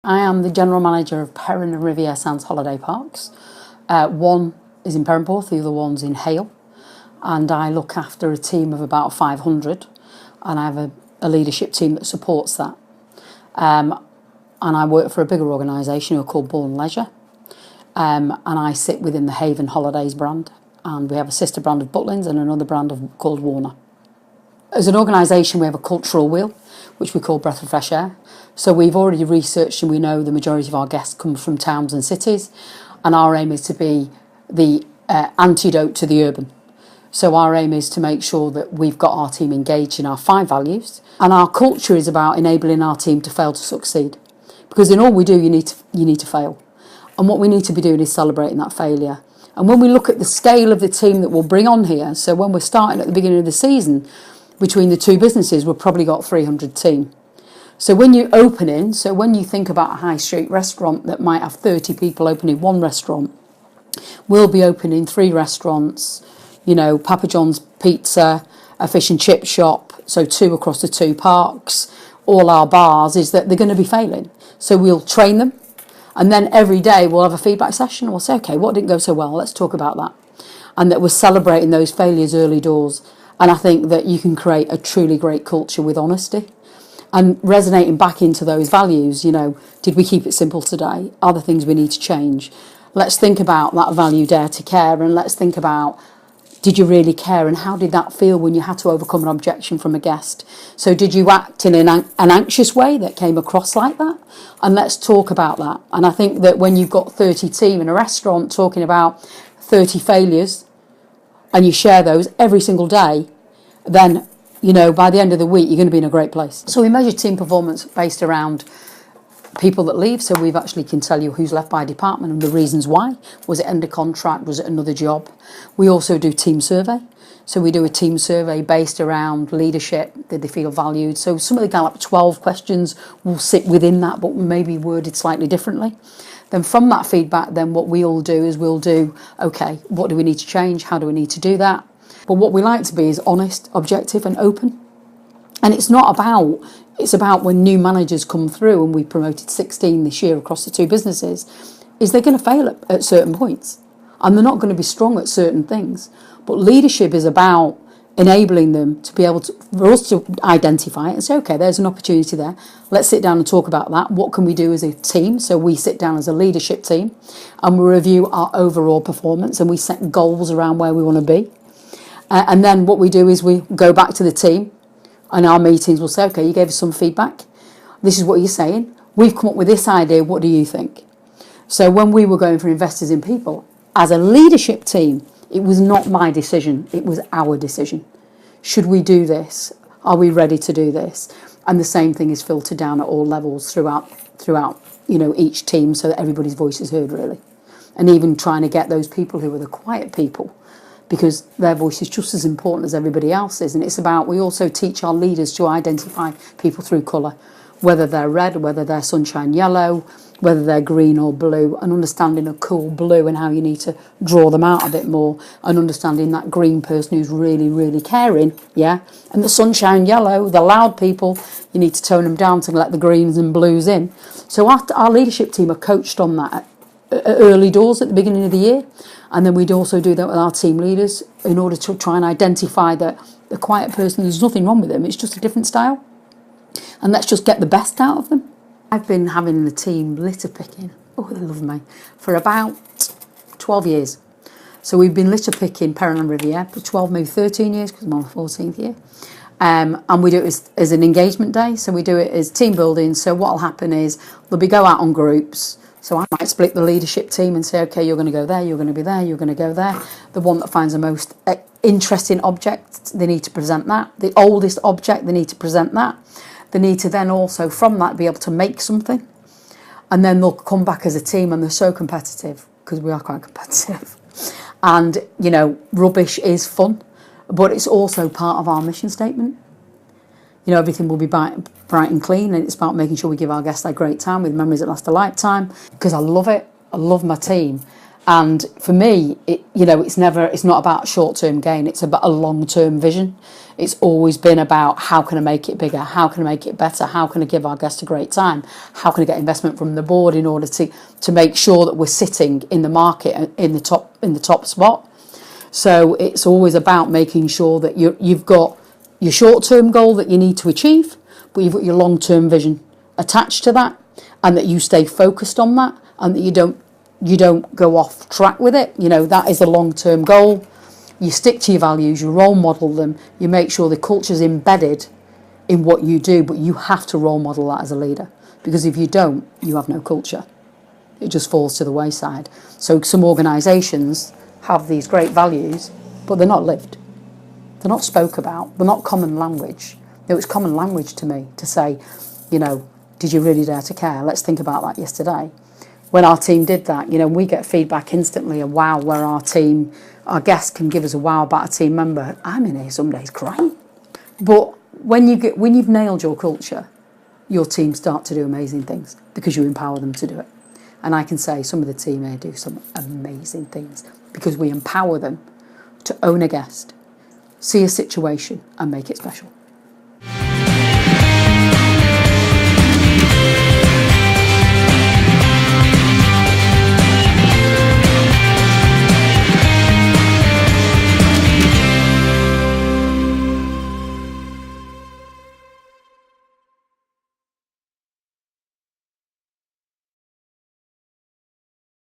I am the general manager of Perran and Riviere Sands holiday parks. One is in Perranporth, the other one's in Hale, and I look after a team of about 500, and I have a leadership team that supports that. And I work for a bigger organisation who are called Born Leisure, and I sit within the Haven Holidays brand, and we have a sister brand of Butlins and another brand called Warner. As an organisation, we have a cultural wheel, which we call Breath of Fresh Air. So we've already researched and we know the majority of our guests come from towns and cities, and our aim is to be the antidote to the urban. So our aim is to make sure that we've got our team engaged in our 5 values, and our culture is about enabling our team to fail to succeed. Because in all we do, you need to fail. And what we need to be doing is celebrating that failure. And when we look at the scale of the team that we'll bring on here, so when we're starting at the beginning of the season, between the 2 businesses, we've probably got 300 team. So when you think about a high street restaurant that might have 30 people opening 1 restaurant, we'll be opening 3 restaurants, Papa John's Pizza, a fish and chip shop, so 2 across the 2 parks. All our bars is that they're going to be failing. So we'll train them, and then every day we'll have a feedback session and we'll say, okay, what didn't go so well? Let's talk about that. And that we're celebrating those failures early doors. And I think that you can create a truly great culture with honesty. And resonating back into those values, did we keep it simple today? Are there things we need to change? Let's think about that value, dare to care, and let's think about, did you really care, and how did that feel when you had to overcome an objection from a guest? So did you act in an anxious way that came across like that? And let's talk about that. And I think that when you've got 30 team in a restaurant talking about 30 failures, and you share those every single day, then, by the end of the week, you're going to be in a great place. So we measure team performance based around people that leave. So we've actually can tell you who's left by department and the reasons why. Was it under contract? Was it another job? We also do team survey. So we do a team survey based around leadership. Did they feel valued? So some of the Gallup 12 questions will sit within that, but maybe worded slightly differently. Then from that feedback, then what we'll do is okay, what do we need to change? How do we need to do that? But what we like to be is honest, objective and open. And it's about when new managers come through, and we promoted 16 this year across the 2 businesses, is they're going to fail at certain points. And they're not going to be strong at certain things. But leadership is about enabling them to be able to, for us to identify it and say, okay, there's an opportunity there. Let's sit down and talk about that. What can we do as a team? So we sit down as a leadership team and we review our overall performance and we set goals around where we want to be. And then what we do is we go back to the team, and our meetings will say, okay, you gave us some feedback. This is what you're saying. We've come up with this idea. What do you think? So when we were going for investors in people, as a leadership team, it was not my decision. It was our decision. Should we do this? Are we ready to do this? And the same thing is filtered down at all levels throughout each team, so that everybody's voice is heard, really. And even trying to get those people who are the quiet people, because their voice is just as important as everybody else's. And it's about, we also teach our leaders to identify people through colour, whether they're red, whether they're sunshine yellow, whether they're green or blue, and understanding a cool blue and how you need to draw them out a bit more, and understanding that green person who's really, really caring, yeah? And the sunshine yellow, the loud people, you need to tone them down to let the greens and blues in. So our leadership team are coached on that at early doors at the beginning of the year. And then we'd also do that with our team leaders in order to try and identify that the quiet person, there's nothing wrong with them, it's just a different style. And let's just get the best out of them. I've been having the team litter picking, oh, they love me, for about 12 years. So we've been litter picking Perran and Riviere for 12, maybe 13 years, because I'm on the 14th year. And we do it as an engagement day, so we do it as team building. So what will happen is they'll go out on groups. So I might split the leadership team and say, okay, you're going to go there, you're going to be there, you're going to go there. The one that finds the most interesting object, they need to present that. The oldest object, they need to present that. They need to then also, from that, be able to make something. And then they'll come back as a team, and they're so competitive, because we are quite competitive. And, rubbish is fun, but it's also part of our mission statement. Everything will be bright and clean, and it's about making sure we give our guests a great time with memories that last a lifetime, because I love it. I love my team. And for me, it's not about short-term gain. It's about a long-term vision. It's always been about how can I make it bigger? How can I make it better? How can I give our guests a great time? How can I get investment from the board in order to make sure that we're sitting in the market in the top spot? So it's always about making sure that you've got your short-term goal that you need to achieve, but you've got your long-term vision attached to that, and that you stay focused on that, and that you don't go off track with it. That is a long-term goal. You stick to your values, you role model them, you make sure the culture's embedded in what you do, but you have to role model that as a leader, because if you don't, you have no culture. It just falls to the wayside. So some organisations have these great values, but they're not lived. They're not spoke about. They're not common language. It was common language to me to say, did you really dare to care? Let's think about that yesterday. When our team did that, we get feedback instantly, a wow, where our guests can give us a wow about a team member. I'm in here some days crying. But when you've nailed your culture, your team start to do amazing things because you empower them to do it. And I can say some of the team here do some amazing things because we empower them to own a guest, see a situation and make it special.